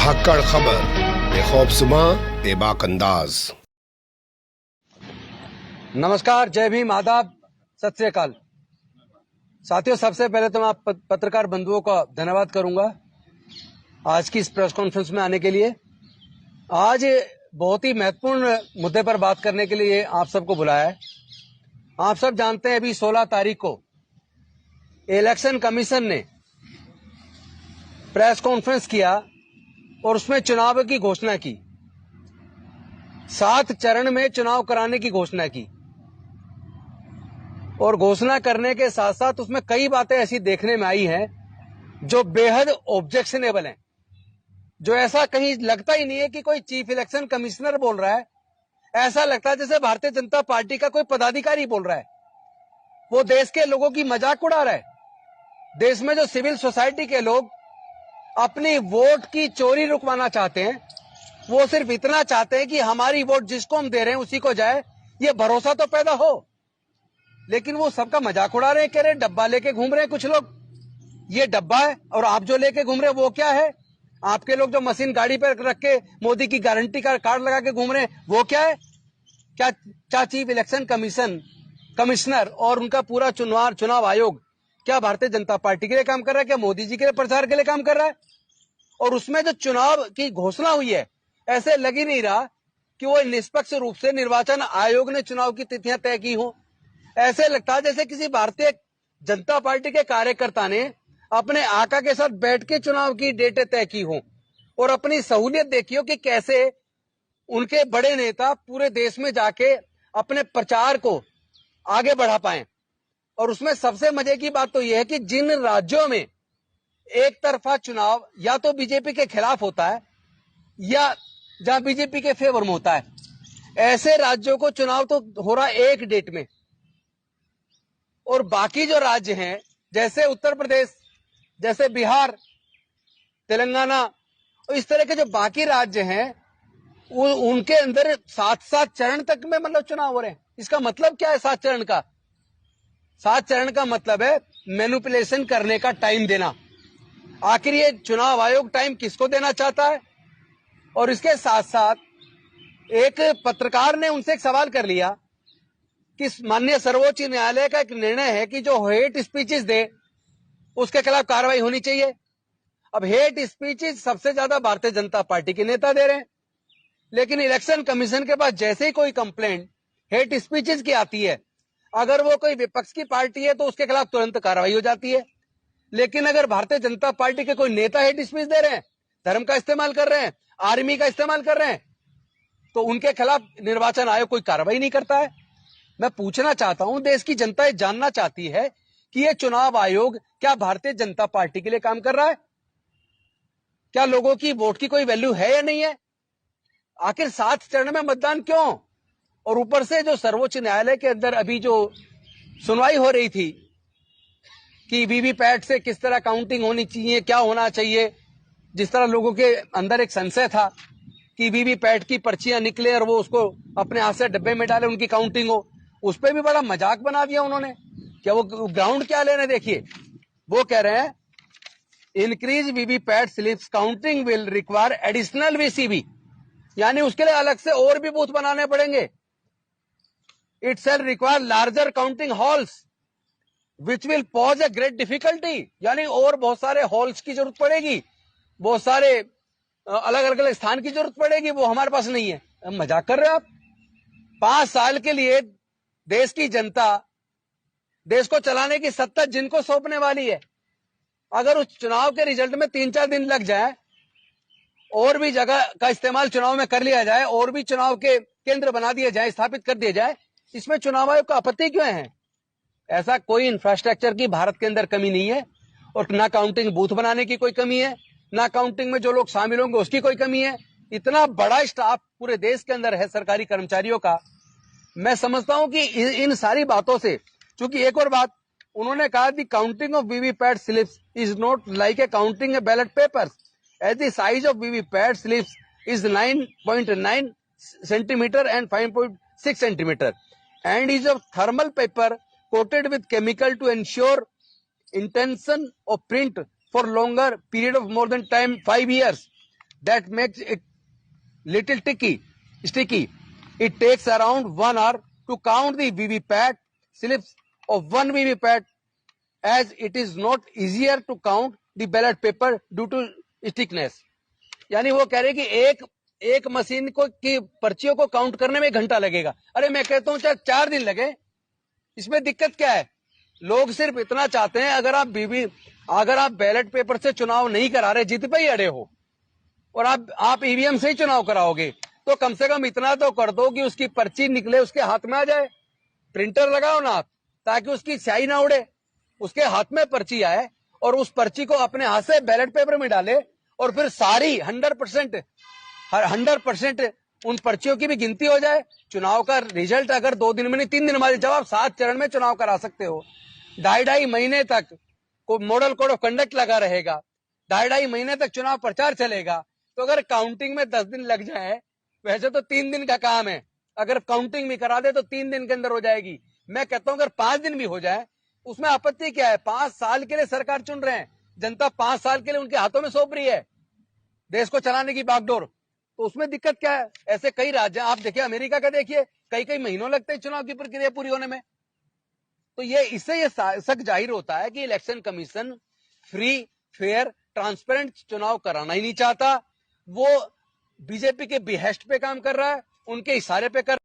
धाकड़ खबर बेखौफजुमा बेबाक अंदाज। नमस्कार, जय भीम, आदाब, सत श्री अकाल। साथियों, सबसे पहले तो मैं पत्रकार बंधुओं का धन्यवाद करूंगा आज की इस प्रेस कॉन्फ्रेंस में आने के लिए। आज बहुत ही महत्वपूर्ण मुद्दे पर बात करने के लिए आप सबको बुलाया है। आप सब जानते हैं अभी 16 तारीख को इलेक्शन कमीशन ने प्रेस कॉन्फ्रेंस किया और उसमें चुनाव की घोषणा की। 7 चरण में चुनाव कराने की घोषणा की और घोषणा करने के साथ साथ उसमें कई बातें ऐसी देखने में आई हैं जो बेहद ऑब्जेक्शनेबल हैं, जो ऐसा कहीं लगता ही नहीं है कि कोई चीफ इलेक्शन कमिश्नर बोल रहा है। ऐसा लगता है जैसे भारतीय जनता पार्टी का कोई पदाधिकारी बोल रहा है। वो देश के लोगों की मजाक उड़ा रहा है। देश में जो सिविल सोसाइटी के लोग अपनी वोट की चोरी रुकवाना चाहते हैं, वो सिर्फ इतना चाहते हैं कि हमारी वोट जिसको हम दे रहे हैं उसी को जाए, ये भरोसा तो पैदा हो। लेकिन वो सबका मजाक उड़ा रहे हैं, कह रहे डब्बा लेके घूम रहे हैं कुछ लोग। ये डब्बा है और आप जो लेके घूम रहे हैं वो क्या है? आपके लोग जो मशीन गाड़ी पर रख के मोदी की गारंटी का कार्ड लगा के घूम रहे हैं वो क्या है? क्या चीफ इलेक्शन कमिश्नर और उनका पूरा चुनाव आयोग क्या भारतीय जनता पार्टी के लिए काम कर रहा है? क्या मोदी जी के लिए प्रचार के लिए काम कर रहा है? और उसमें जो चुनाव की घोषणा हुई है, ऐसे लग ही नहीं रहा कि वो निष्पक्ष रूप से निर्वाचन आयोग ने चुनाव की तिथियां तय की हो। ऐसे लगता है जैसे किसी भारतीय जनता पार्टी के कार्यकर्ता ने अपने आका के साथ बैठ के चुनाव की डेटें तय की हो और अपनी सहूलियत देखी हो कि कैसे उनके बड़े नेता पूरे देश में जाके अपने प्रचार को आगे बढ़ा पाए। और उसमें सबसे मजे की बात तो यह है कि जिन राज्यों में एक तरफा चुनाव या तो बीजेपी के खिलाफ होता है या जहां बीजेपी के फेवर में होता है, ऐसे राज्यों को चुनाव तो हो रहा है एक डेट में। और बाकी जो राज्य हैं जैसे उत्तर प्रदेश, जैसे बिहार, तेलंगाना, इस तरह के जो बाकी राज्य हैं उनके अंदर 7 चरण तक में मतलब चुनाव हो रहे हैं। इसका मतलब क्या है 7 चरण का? 7 चरण का मतलब है मैनिपुलेशन करने का टाइम देना। आखिर ये चुनाव आयोग टाइम किसको देना चाहता है? और इसके साथ साथ एक पत्रकार ने उनसे एक सवाल कर लिया कि माननीय सर्वोच्च न्यायालय का एक निर्णय है कि जो हेट स्पीचेस दे उसके खिलाफ कार्रवाई होनी चाहिए। अब हेट स्पीचेस सबसे ज्यादा भारतीय जनता पार्टी के नेता दे रहे हैं, लेकिन इलेक्शन कमीशन के पास जैसे ही कोई कंप्लेंट हेट स्पीचेस की आती है, अगर वो कोई विपक्ष की पार्टी है तो उसके खिलाफ तुरंत कार्रवाई हो जाती है। लेकिन अगर भारतीय जनता पार्टी के कोई नेता हेट स्पीच दे रहे हैं, धर्म का इस्तेमाल कर रहे हैं, आर्मी का इस्तेमाल कर रहे हैं, तो उनके खिलाफ निर्वाचन आयोग कोई कार्रवाई नहीं करता है। मैं पूछना चाहता हूं, देश की जनता ये जानना चाहती है कि ये चुनाव आयोग क्या भारतीय जनता पार्टी के लिए काम कर रहा है? क्या लोगों की वोट की कोई वैल्यू है या नहीं है? आखिर 7 चरण में मतदान क्यों? और ऊपर से जो सर्वोच्च न्यायालय के अंदर अभी जो सुनवाई हो रही थी कि वीवीपैट से किस तरह काउंटिंग होनी चाहिए, क्या होना चाहिए, जिस तरह लोगों के अंदर एक संशय था कि वीवीपैट की पर्चियां निकले और वो उसको अपने हाथ से डब्बे में डाले, उनकी काउंटिंग हो, उस पर भी बड़ा मजाक बना दिया उन्होंने। क्या वो ग्राउंड क्या ले रहे हैं? देखिए, वो कह रहे हैं increase VVPAT slips counting will require additional VCB, यानी उसके लिए अलग से और भी बूथ बनाने पड़ेंगे। It shall require larger counting halls which will pause a great difficulty, यानी और बहुत सारे हॉल्स की जरूरत पड़ेगी, बहुत सारे अलग अलग स्थान की जरूरत पड़ेगी, वो हमारे पास नहीं है। मजाक कर रहे हो आप? 5 साल के लिए देश की जनता, देश को चलाने की सत्ता जिनको सौंपने वाली है, अगर उस चुनाव के रिजल्ट में 3-4 दिन लग जाए और भी जगह का इस्तेमाल चुनाव में कर लिया जाए और भी चुनाव के केंद्र बना दिए जाए, स्थापित कर दिए जाए, इसमें चुनाव आयोग को आपत्ति क्यों है? ऐसा कोई इंफ्रास्ट्रक्चर की भारत के अंदर कमी नहीं है और ना काउंटिंग बूथ बनाने की कोई कमी है, ना काउंटिंग में जो लोग शामिल होंगे उसकी कोई कमी है। इतना बड़ा स्टाफ पूरे देश के अंदर है सरकारी कर्मचारियों का। मैं समझता हूं कि इन सारी बातों से, चूंकि एक और बात उन्होंने कहा, the counting of VVPAT slips is not like a counting a ballot papers as the size of VVPAT slips is 9.9 centimetre and 5.6 centimetre and is of thermal paper coated with chemical to ensure intention of print for longer period of more than 5 years. that makes it little sticky. It takes around 1 hour to count the VVPAT slips of one VVPAT, as it is not easier to count the ballot paper due to stickiness. यानी वो कह रहे कि एक machine को की पर्चियों को काउंट करने में 1 घंटा लगेगा। अरे मैं कहता हूं चाहे 4 दिन लगे, इसमें दिक्कत क्या है? लोग सिर्फ इतना चाहते हैं, अगर आप बैलेट पेपर से चुनाव नहीं करा रहे, जित पे ही अड़े हो, और आप ईवीएम से ही चुनाव कराओगे, तो कम से कम इतना तो कर दो कि उसकी पर्ची निकले, उसके हाथ में आ जाए। प्रिंटर लगाओ ना आप, ताकि उसकी स्याही ना उड़े, उसके हाथ में पर्ची आए और उस पर्ची को अपने हाथ से बैलेट पेपर में डाले, और फिर सारी 100% उन पर्चियों की भी गिनती हो जाए। चुनाव का रिजल्ट अगर 2 दिन में नहीं 3 दिन में, जब आप 7 चरण में चुनाव करा सकते हो, 2.5 महीने तक को मॉडल कोड ऑफ कंडक्ट लगा रहेगा, 2.5 महीने तक चुनाव प्रचार चलेगा, तो अगर काउंटिंग में 10 दिन लग जाए, वैसे तो 3 दिन का काम है, अगर काउंटिंग भी करा दे तो 3 दिन के अंदर हो जाएगी। मैं कहता हूं अगर 5 दिन भी हो जाए, उसमें आपत्ति क्या है? 5 साल के लिए सरकार चुन रहे हैं, जनता 5 साल के लिए उनके हाथों में सौंप रही है देश को चलाने की बागडोर, तो उसमें दिक्कत क्या है? ऐसे कई राज्य आप देखिए, अमेरिका का देखिए, कई महीनों लगते हैं चुनाव की प्रक्रिया पूरी होने में। तो इससे ये शक जाहिर होता है कि election commission free, fair, transparent चुनाव कराना ही नहीं चाहता। वो बीजेपी के बिहेस्ट पे काम कर रहा है, उनके इशारे पे कर